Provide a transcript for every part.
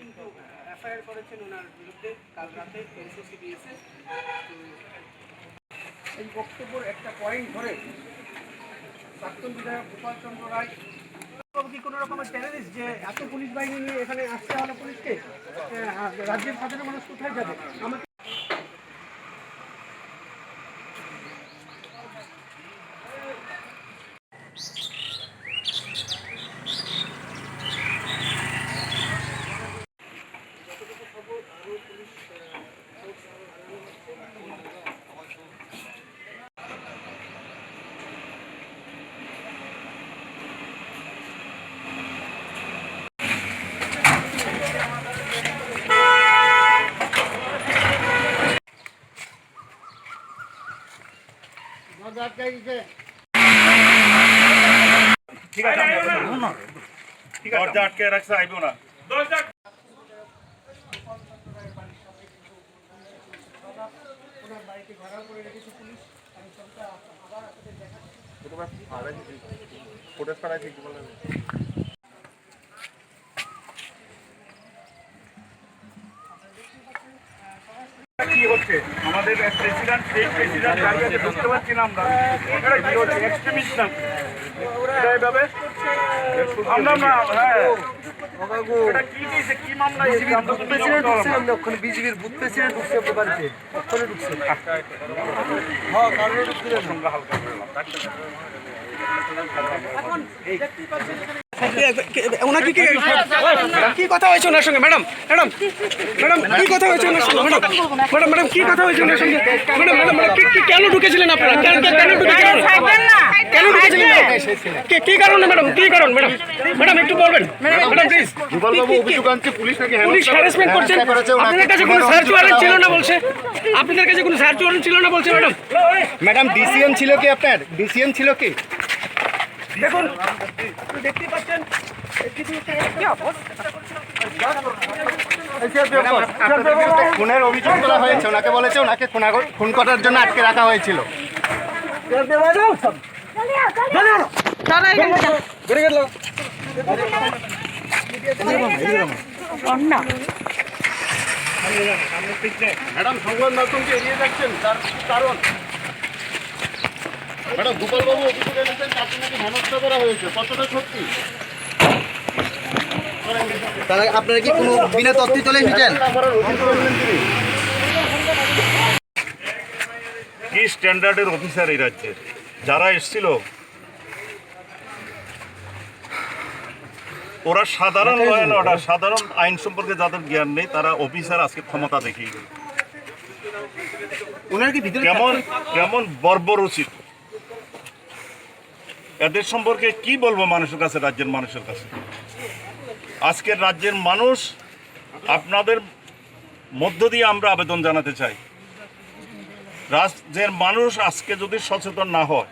কিন্তু এফআইআর করেছেন ওনার বিরুদ্ধে কাল রাতে এনসিসি দিয়েছে। এই বক্তব্যের একটা পয়েন্ট ধরে প্রাক্তন বিধায়ক গোপাল চন্দ্র রায় কি কোনো রকমের টেররিস্ট যে এত পুলিশ বাহিনী নিয়ে এখানে আসতে হলো পুলিশকে, রাজ্যের সাধারণ মানুষ কোথায় যাবে? আমাকে ঠিক আছে দরজা আটকে রাখছে, আইব না। কি হচ্ছে আমাদের প্রেসিডেন্ট, সেই প্রেসিডেন্ট দাঁড়িয়ে বুঝতে পারছি না আমরা এটা কি হচ্ছে, এক্সট্রিমিস্ট না এটা এইভাবে আমরা না। হ্যাঁ এটা কি দিয়েছে, কি মামলা এসেছে? আমরা তো প্রেসিডেন্ট ঢুকছে, আমরা ওখানে বিজেপির বুথ প্রেসিডেন্ট ঢুকছে আপনার বাড়িতে, ওখানে ঢুকছে। হ্যাঁ কারণে ঢুকছে সংখ্যা হালকা এখন দেখতে পাচ্ছেন কি কথা হয়েছে ওনার সঙ্গে? ম্যাডাম ম্যাডাম ম্যাডাম কি কথা হয়েছে ওনার সঙ্গে? ম্যাডাম ম্যাডাম ম্যাডাম কি কথা হয়েছে ওনার সঙ্গে? ম্যাডাম ম্যাডাম কেন ঢুকেছিলেন আপনারা? কেন ঢুকেছিলেন? কি কারণে ম্যাডাম? কি কারণ ম্যাডাম? ম্যাডাম একটু বলবেন ম্যাডাম প্লিজ। গোপাল বাবু অভিযোগ আনছে পুলিশ নাকি হ্যারাসমেন্ট করছে। আপনাদের কাছে কোনো সার্চ ওয়ারেন্ট ছিল না বলছে, আপনাদের কাছে কোনো সার্চ ওয়ারেন্ট ছিল না বলছে ম্যাডাম। ম্যাডাম ডিসিএম ছিল কি আপনার? ডিসিএম ছিল কি? দেখুন দেখতে পাচ্ছেন খুনের অভিযোগ করা হয়েছে, ওনাকে বলেছে ওনাকে খুন করার জন্য আটকে রাখা হয়েছিল। ম্যাডাম সংবাদ মাধ্যমকে এড়িয়ে যাচ্ছেন, তার কারণ ম্যাডাম গোপাল বাবু অভিযোগ এনেছেন তাকে নাকি হেনস্থা করা হয়েছে, কতটা সত্যি? তাহলে আপনারা কি কোনো বিনা তথ্যে চলে এসেছেন? কি স্ট্যান্ডার্ডের অফিসার এই রাজ্যের যারা এসেছিল, ওরা সাধারণ ল অ্যান্ড অর্ডার, সাধারণ আইন সম্পর্কে যাদের জ্ঞান নেই তারা অফিসার আজকে ক্ষমতা দেখিয়ে গেল। কেমন কেমন বর্বরোচিত! এদের সম্পর্কে কি বলবো মানুষের কাছে, রাজ্যের মানুষের কাছে? আজকের রাজ্যের মানুষ আপনাদের মধ্য দিয়ে আমরা আবেদন জানাতে চাই, রাজ্যের মানুষ আজকে যদি সচেতন না হয়,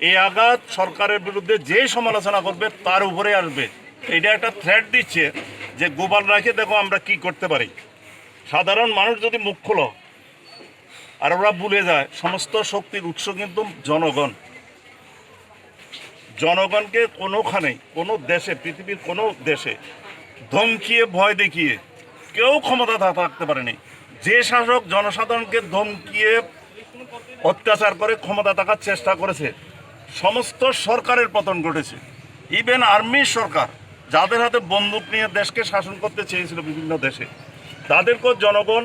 এই আঘাত সরকারের বিরুদ্ধে যে সমালোচনা করবে তার উপরে আসবে। এটা একটা থ্রেট দিচ্ছে যে গোপাল রাখে দেখো আমরা কি করতে পারি। সাধারণ মানুষ যদি মুখ খোলো আর ওরা ভুলে যায় সমস্ত শক্তির উৎস কিন্তু জনগণ। জনগণকে কোনোখানেই কোনো দেশে, পৃথিবীর কোনো দেশে ধমকিয়ে ভয় দেখিয়ে কেউ ক্ষমতা থাকতে পারেনি। যে শাসক জনসাধারণকে ধমকিয়ে অত্যাচার করে ক্ষমতা থাকার চেষ্টা করেছে, সমস্ত সরকারের পতন ঘটেছে। ইভেন আর্মির সরকার যাদের হাতে বন্দুক নিয়ে দেশকে শাসন করতে চেয়েছিল বিভিন্ন দেশে, তাদেরকেও জনগণ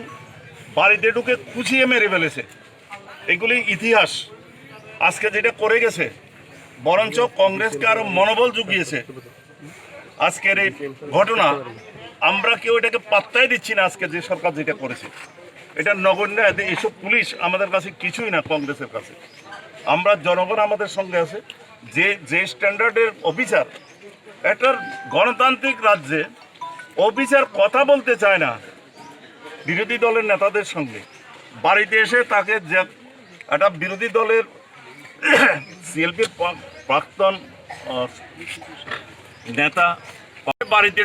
বাড়িতে ঢুকে খুঁচিয়ে মেরে ফেলেছে। এগুলি ইতিহাস। আজকে যেটা করে গেছে বরঞ্চ কংগ্রেসকে আরো মনোবল জুগিয়েছে। আজকের এই ঘটনা আমরা কেউ এটাকে পাত্তাই দিচ্ছি না। আজকে যে সরকার যেটা করেছে এটা নগণ্য, এইসব পুলিশ আমাদের কাছে কিছুই না কংগ্রেসের কাছে। আমরা জনগণ আমাদের সঙ্গে আছে। যে স্ট্যান্ডার্ডের অফিসার, একটা গণতান্ত্রিক রাজ্যে অফিসার কথা বলতে চায় না বিরোধী দলের নেতাদের সঙ্গে, বাড়িতে এসে তাকে যে একটা বিরোধী দলের সিএলপির প্রাক্তন নেতা বাড়িতে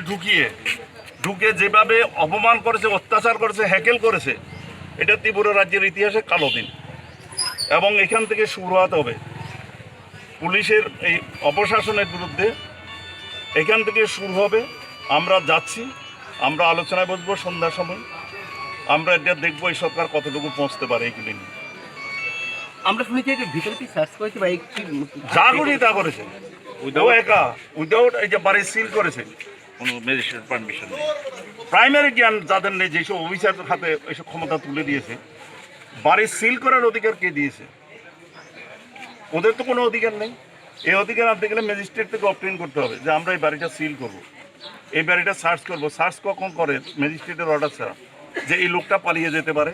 ঢুকে যেভাবে অপমান করেছে, অত্যাচার করেছে, হ্যাকেল করেছে, এটা ত্রিপুরা রাজ্যের ইতিহাসে কালো দিন। এবং এখান থেকে শুরু হতে হবে পুলিশের এই অপশাসনের বিরুদ্ধে, এখান থেকে শুরু হবে। আমরা যাচ্ছি। আমরা আলোচনায় বসবো সন্ধ্যার সময়। আমরা এটা দেখবো এই সরকার কতটুকু পৌঁছতে পারে এইগুলি নিয়ে। আমরা শুনেছি যে ভিতরে কি সার্চ করেছে বা একটি যা করি তা করেছে ও একা, উইদাউট এই যে বাড়ি সিল করেছে কোনো ম্যাজিস্ট্রেট পারমিশন নেই। প্রাইমারি জ্ঞান যাদের নেই, যেসব অফিসার হাতে এইসব ক্ষমতা তুলে দিয়েছে, বাড়ি সিল করার অধিকার কে দিয়েছে? ওদের তো কোনো অধিকার নেই। এই অধিকার আনতে গেলে ম্যাজিস্ট্রেট থেকে অবটেইন করতে হবে যে আমরা এই বাড়িটা সিল করব, এই বাড়িটা সার্চ করব। সার্চ কখন করে? ম্যাজিস্ট্রেটের অর্ডার ছাড়া, যে এই লোকটা পালিয়ে যেতে পারে,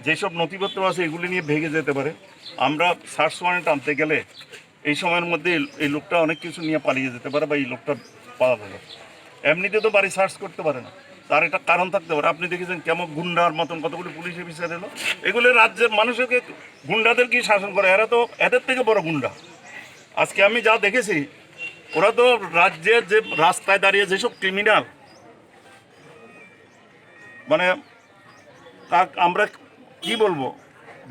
যেসব নথিপত্র আছে এগুলি নিয়ে ভেঙে যেতে পারে। আমরা সার্চ ওয়ারেন্ট আনতে গেলে এই সময়ের মধ্যে এই লোকটা অনেক কিছু নিয়ে পালিয়ে যেতে পারে বা এই লোকটা পাওয়া যাবে। এমনিতে তো বাড়ি সার্চ করতে পারে না, তার একটা কারণ থাকতে পারে। আপনি দেখেছেন কেমন গুন্ডার মতন কতগুলি পুলিশ অফিসার এলো, এগুলো রাজ্যের মানুষকে গুন্ডাদের কি শাসন করে? এরা তো এদের থেকে বড় গুন্ডা। আজকে আমি যা দেখেছি, ওরা তো রাজ্যের যে রাস্তায় দাঁড়িয়ে যেসব ক্রিমিনাল, মানে আমরা কি বলবো,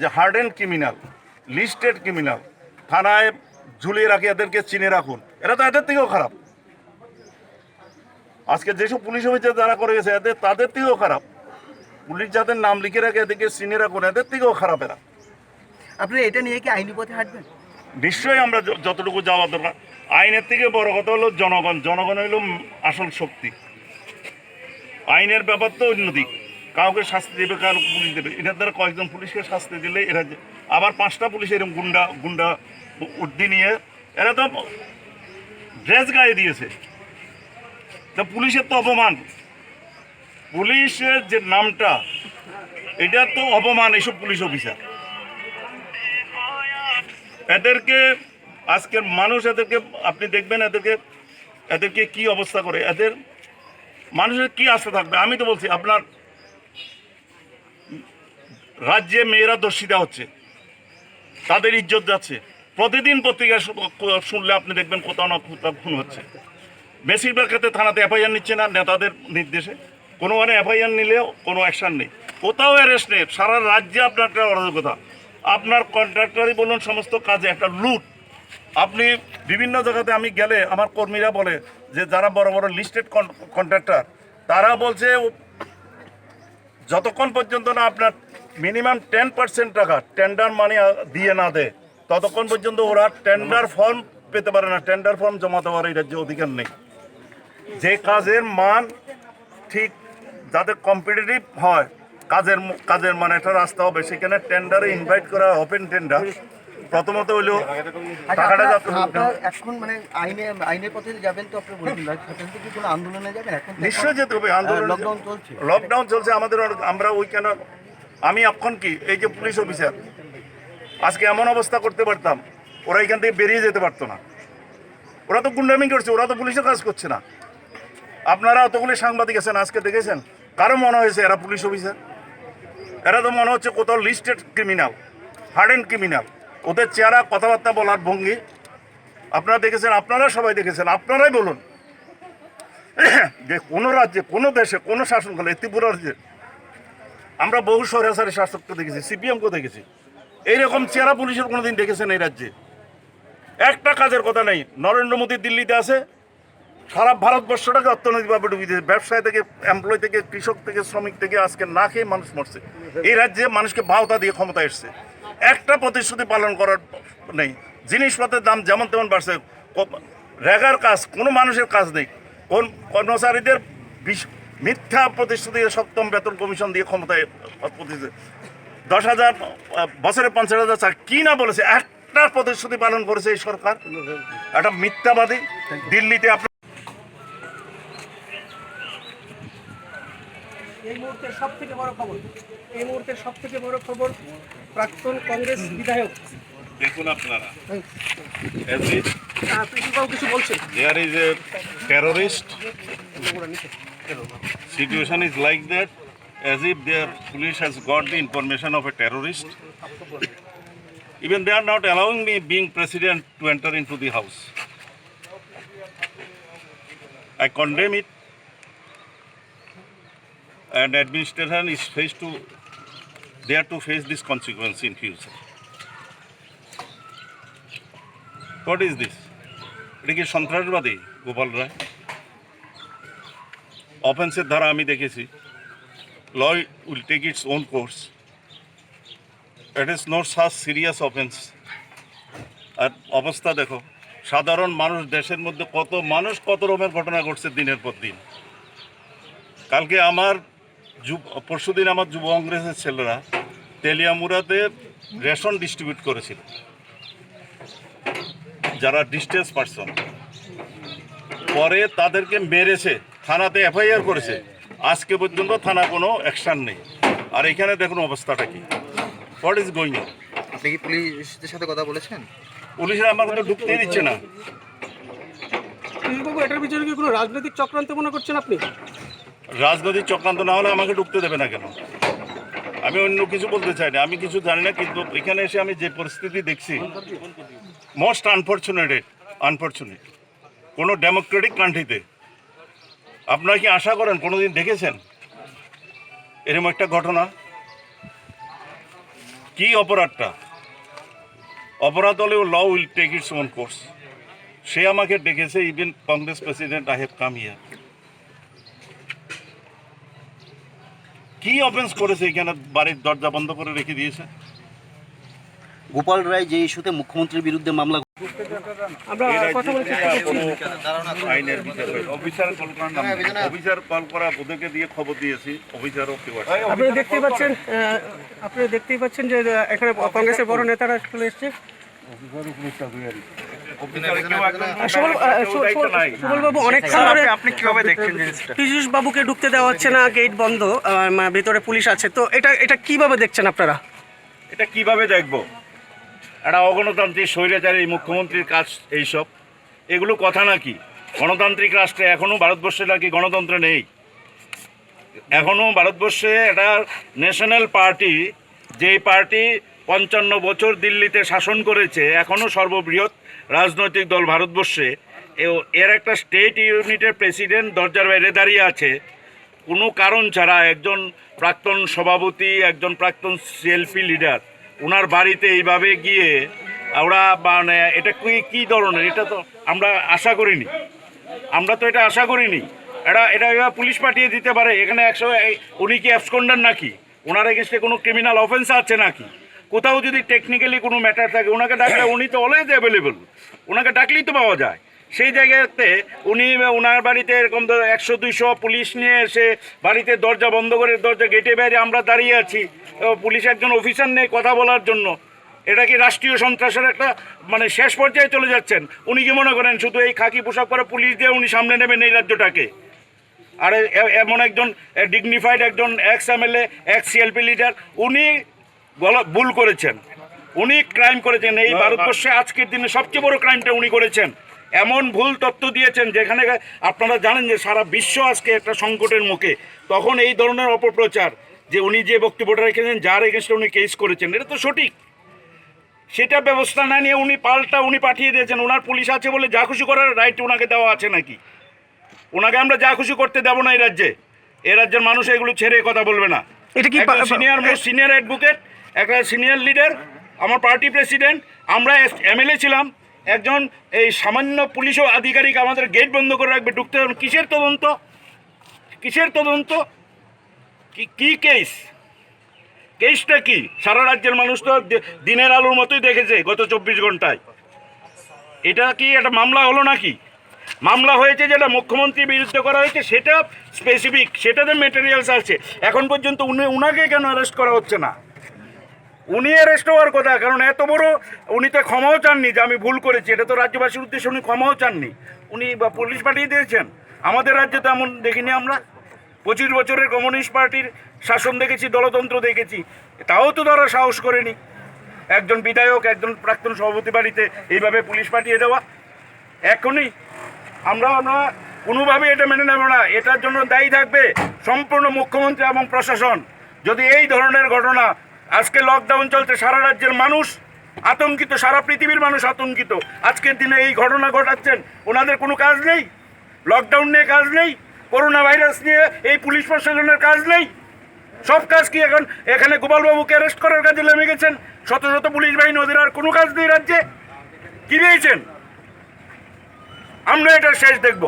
যে হার্ডেন ক্রিমিনাল, লিস্টেড ক্রিমিনাল, থানায় ঝুলিয়ে রাখি, এদেরকে চিনে রাখুন। এরা তো এদের থেকেও খারাপ। আজকে যেসব পুলিশ অফিসার যারা করে গেছে তাদের থেকেও খারাপ। পুলিশ যাদের নাম লিখে রাখে এদেরকে চিনে রাখুন, এদের থেকেও খারাপ এরা। আপনারা এটা নিয়ে কি আইনি পথে হাঁটবেন? নিশ্চয়ই আমরা যতটুকু যাওয়া দরকার। আইনের থেকে বড় কথা হলো জনগণ। জনগণ হইল আসল শক্তি। আইনের ব্যাপার তো অন্যদিক, কাউকে শাস্তি দেবে, কারো পুলিশ দেবে। এটার দ্বারা কয়েকজন পুলিশকে শাস্তি দিলে এরা আবার 5টা পুলিশ এরকম গুন্ডা উর্দি নিয়ে এরা তো ড্রেস গায়ে দিয়েছে। তা পুলিশের তো অপমান, পুলিশের যে নামটা, এটা তো অপমান এইসব পুলিশ অফিসার। এদেরকে আজকের মানুষ, এদেরকে আপনি দেখবেন এদেরকে কি অবস্থা করে, এদের মানুষের কি আশা থাকবে? আমি তো বলছি, আপনার রাজ্যে মেয়েরা দর্শিতা হচ্ছে, তাদের ইজ্জত যাচ্ছে। প্রতিদিন পত্রিকা শুনলে আপনি দেখবেন কোথাও না কোথাও খুন হচ্ছে। বেশিরভাগ ক্ষেত্রে থানাতে এফআইআর নিচ্ছে না নেতাদের নির্দেশে, কোনোখানে এফআইআর নিলেও কোনো অ্যাকশান নেই, কোথাও অ্যারেস্ট নেই। সারা রাজ্যে আপনার একটা অরাজকতা। আপনার কন্ট্রাক্টরই বলুন, সমস্ত কাজে একটা লুট। আপনি বিভিন্ন জায়গাতে আমি গেলে আমার কর্মীরা বলে যে যারা বড় বড় লিস্টেড কন্ট্রাক্টর, তারা বলছে যতক্ষণ পর্যন্ত না আপনার মিনিমাম 10% টাকা টেন্ডার মানি দিয়ে না দেয়, ততক্ষণ পর্যন্ত ওরা টেন্ডার ফর্ম পেতে পারে না। টেন্ডার ফর্ম জমা দেওয়ার এই রাজ্যে অধিকার নেই। যে কাজের মান ঠিক, যাতে কম্পিটিটিভ হয়, কাজের মান একটা রাস্তা হবে, সেখানে টেন্ডারে ইনভাইট করা, ওপেন টেন্ডার। প্রথমত হইলো টাকাটা যাতে এখন মানে আইনের পথে যাবেন, তো আপনি বলছেন কি কোনো আন্দোলনে যাবেন? এখন নিশ্চয়ই যেতে হবে। আন্দোলন, লকডাউন চলছে আমাদের। আমরা ওইখানে আমি এখন কি, এই যে পুলিশ অফিসার, আজকে এমন অবস্থা করতে পারতাম, ওরা এখান থেকে বেরিয়ে যেতে পারতো না। ওরা তো গুন্ডামি করছে, ওরা তো পুলিশের কাজ করছে না। আপনারা অতগুলি সাংবাদিক আছেন, আজকে দেখেছেন কারো মনে হয়েছে এরা পুলিশ অফিসার? এরা তো মনে হচ্ছে কোথাও লিস্টেড ক্রিমিনাল, হার্ডেন ক্রিমিনাল। ওদের চেহারা, কথাবার্তা বলার ভঙ্গি আপনারা দেখেছেন, আপনারা সবাই দেখেছেন। আপনারাই বলুন যে কোনো রাজ্যে, কোনো দেশে, কোনো শাসনকালে, ত্রিপুরা রাজ্যে আমরা বহু স্বৈরাচারী শাসককে দেখেছি, সিপিএমকে দেখেছি। এইরকম চেহারা পুলিশের কোনোদিন দেখেছেন এই রাজ্যে? একটা কাজের কথা নেই। নরেন্দ্র মোদী দিল্লিতে আছে, সারা ভারতবর্ষটাকে অর্থনৈতিকভাবে ডুবিয়ে দিয়েছে। ব্যবসায় থেকে, এমপ্লয় থেকে, কৃষক থেকে, শ্রমিক থেকে, আজকে না খেয়ে মানুষ মরছে। এই রাজ্যে মানুষকে ভাওতা দিয়ে ক্ষমতা এসছে, একটা প্রতিশ্রুতি পালন করার নেই। জিনিসপত্রের দাম যেমন তেমন বাড়ছে, রেগার কাজ, কোনো মানুষের কাজ নেই। কোন কর্মচারীদের মিথ্যা প্রতিশ্রুতি, সপ্তম বেতন কমিশন দিয়ে ক্ষমতায় 10,000 বছরে 50,000 চাকরি, কি না বলেছে, একটা প্রতিশ্রুতি পালন করেছে এই সরকার। একটা মিথ্যাবাদী। দিল্লিতে আপনার এই মুহূর্তের সব থেকে বড় খবর, এই মুহূর্তের সব থেকে বড় খবর, প্রাক্তন কংগ্রেস বিধায়ক, দেখুন আপনারা, প্রিন্সিপাল কিছু বলছেন। there is a terrorist, situation is like that, as if their police has got the information of a terrorist. Even they are not allowing me, being president, to enter into the house. I condemn it, and administration is there to face this consequence in future. What is this? এটা কি সন্ত্রাসবাদী গোপাল রায়? অফেন্সের ধারা আমি দেখেছি, law will take its own course. It is not such serious offence. আর অবস্থা দেখো, সাধারণ মানুষ, দেশের মধ্যে কত মানুষ কত রকমের ঘটনা ঘটছে দিনের পর দিন। কালকে আমার পরশুদিন আমার যুব কংগ্রেসের ছেলেরা তেলিয়ামুড়াতে রেশন ডিস্ট্রিবিউট করেছিল, যারা ডিস্টেন্স পার্সন। পরে তাদেরকে মেরেছে, থানাতে এফআইআর করেছে, আজকে পর্যন্ত থানা কোনো অ্যাকশান নেই। আর এখানে দেখুন অবস্থাটা কি, হোয়াট ইজ গোয়িং অন। আপনি কি পুলিশের সাথে কথা বলেছেন? পুলিশরা আমাকে তো ঢুকতেই দিচ্ছে না। বাবু, এটার পিছনে কি কোনো রাজনৈতিক চক্রান্ত মনে করছেন আপনি? রাজনৈতিক চক্রান্ত না হলে আমাকে ঢুকতে দেবে না কেন? আমি অন্য কিছু বলতে চাই না, আমি কিছু জানি না, কিন্তু এখানে এসে আমি যে পরিস্থিতি দেখছি, মোস্ট আনফর্চুনেট। কোনো ডেমোক্রেটিক কান্ট্রিতে আপনারা কি আশা করেন, কোনোদিন দেখেছেন এরকম একটা ঘটনা? কি অপরাধটা? অপরাধ হলেও law will take its own course. সে আমাকে ডেকেছে, even Congress president I have come here. কি অফেন্স করেছে এখানে? বাড়ির দরজা বন্ধ করে রেখে দিয়েছে। গোপাল রায় যে ইস্যুতে মুখ্যমন্ত্রীর বিরুদ্ধে মামলা, আমরা কথা বলছি। আইনের বিচার হয়। অফিসার কল করা ওদেরকে দিয়ে খবর দিয়েছি, অফিসারও কেউ আসে। আপনারা দেখতেই পাচ্ছেন যে এখানে কংগ্রেসের বড় নেতারা চলে এসছে। সুবলবাবু, অনেকক্ষণ ধরে আপনি কিভাবে দেখছেন জিনিসটা? পীযূষ বাবুকে ঢুকতে দেওয়া হচ্ছে না, গেট বন্ধ, ভেতরে পুলিশ আছে, তো এটা কিভাবে দেখছেন আপনারা? এটা কিভাবে দেখবো? একটা অগণতান্ত্রিক স্বৈরাচারী মুখ্যমন্ত্রীর কাজ এইসব, এগুলো কথা নাকি? গণতান্ত্রিক রাষ্ট্রে এখনও ভারতবর্ষে নাকি গণতন্ত্র নেই? এখনও ভারতবর্ষে একটা ন্যাশনাল পার্টি, যেই পার্টি 55 বছর দিল্লিতে শাসন করেছে, এখনও সর্ববৃহৎ রাজনৈতিক দল ভারতবর্ষে, এর একটা স্টেট ইউনিটের প্রেসিডেন্ট দরজার বাইরে দাঁড়িয়ে আছে কোনো কারণ ছাড়া। একজন প্রাক্তন সভাপতি, একজন প্রাক্তন সিএলপি লিডার, ওনার বাড়িতে এইভাবে গিয়ে ওরা, মানে এটা কী ধরনের? এটা তো আমরা আশা করিনি, এটা আশা করিনি। এটা পুলিশ পাঠিয়ে দিতে পারে এখানে 100। উনি কি অ্যাবসকন্ডার নাকি? ওনার এগেনস্টে কোনো ক্রিমিনাল অফেন্স আছে নাকি? কোথাও যদি টেকনিক্যালি কোনো ম্যাটার থাকে, ওনাকে ডাকলে, উনি তো অলওয়েজ অ্যাভেলেবল, ওনাকে ডাকলেই তো পাওয়া যায়। সেই জায়গাতে উনি ওনার বাড়িতে এরকম 100-200 পুলিশ নিয়ে এসে বাড়িতে দরজা বন্ধ করে, দরজা গেটে বাইরে আমরা দাঁড়িয়ে আছি, পুলিশ একজন অফিসার নেই কথা বলার জন্য। এটা কি রাষ্ট্রীয় সন্ত্রাসের একটা মানে শেষ পর্যায়ে চলে যাচ্ছেন? উনি কি মনে করেন শুধু এই খাকি পোশাক পরে পুলিশ দিয়ে উনি সামনে নেবেন এই রাজ্যটাকে? আর এমন একজন ডিগনিফাইড, একজন x MLA, x CLP leader, উনি ভুল করেছেন, উনি ক্রাইম করেছেন। এই ভারতবর্ষে আজকের দিনে সবচেয়ে বড় ক্রাইমটা উনি করেছেন। এমন ভুল তথ্য দিয়েছেন যেখানে আপনারা জানেন যে সারা বিশ্ব আজকে একটা সংকটের মুখে, তখন এই ধরনের অপপ্রচার, যে উনি যে বক্তব্যটা রেখেছেন, যার এগেনস্টে উনি কেস করেছেন, এটা তো সঠিক। সেটা ব্যবস্থা না নিয়ে উনি পাঠিয়ে দিয়েছেন। ওনার পুলিশ আছে বলে যা খুশি করার রাইট ওনাকে দেওয়া আছে নাকি? ওনাকে আমরা যা খুশি করতে দেবো না এই রাজ্যে। এই রাজ্যের মানুষ এগুলো ছেড়ে কথা বলবে না। এটা কি সিনিয়র অ্যাডভোকেট, একটা সিনিয়র লিডার, আমার পার্টি প্রেসিডেন্ট, আমরা এমএলএ ছিলাম, একজন এই সামান্য পুলিশ আধিকারিক আমাদের গেট বন্ধ করে রাখবে, ঢুকতে হবে? কিসের তদন্ত? কি কেসটা কি? সারা রাজ্যের মানুষ তো দিনের আলোর মতোই দেখেছে গত 24 ঘন্টায়। এটা কি একটা মামলা হলো নাকি? মামলা হয়েছে, যেটা মুখ্যমন্ত্রীর বিরুদ্ধে করা হয়েছে সেটা স্পেসিফিক, সেটাতে মেটেরিয়ালস আছে। এখন পর্যন্ত উনাকে কেন অ্যারেস্ট করা হচ্ছে না? উনি অ্যারেস্ট হওয়ার কথা, কারণ এত বড়, উনি তো ক্ষমাও চাননি যে আমি ভুল করেছি, এটা তো রাজ্যবাসীর উদ্দেশ্যে উনি ক্ষমাও চাননি, উনি পুলিশ পাঠিয়ে দিয়েছেন। আমাদের রাজ্যে তো এমন দেখিনি আমরা। 25 বছরের কমিউনিস্ট পার্টির শাসন দেখেছি, দলতন্ত্র দেখেছি, তাও তো তারা সাহস করেনি একজন বিধায়ক, একজন প্রাক্তন সভাপতি বাড়িতে এইভাবে পুলিশ পাঠিয়ে দেওয়া। এখনই আমরা কোনোভাবে এটা মেনে নেব না। এটার জন্য দায়ী থাকবে সম্পূর্ণ মুখ্যমন্ত্রী এবং প্রশাসন। যদি এই ধরনের ঘটনা, আজকে লকডাউন চলছে, সারা রাজ্যের মানুষ আতঙ্কিত, সারা পৃথিবীর মানুষ আতঙ্কিত, আজকের দিনে এই ঘটনা ঘটাচ্ছেন, ওনাদের কোনো কাজ নেই? লকডাউন নিয়ে কাজ নেই? করোনা ভাইরাস নিয়ে এই পুলিশ প্রশাসনের কাজ নেই? সব কাজ কি এখন এখানে গোপালবাবুকে অ্যারেস্ট করার কাজে নেমে গেছেন? শত শত পুলিশ বাহিনী, ওদের আর কোনো কাজ নেই রাজ্যে? কি দিয়েছেন? আমরা এটা শেষ দেখব।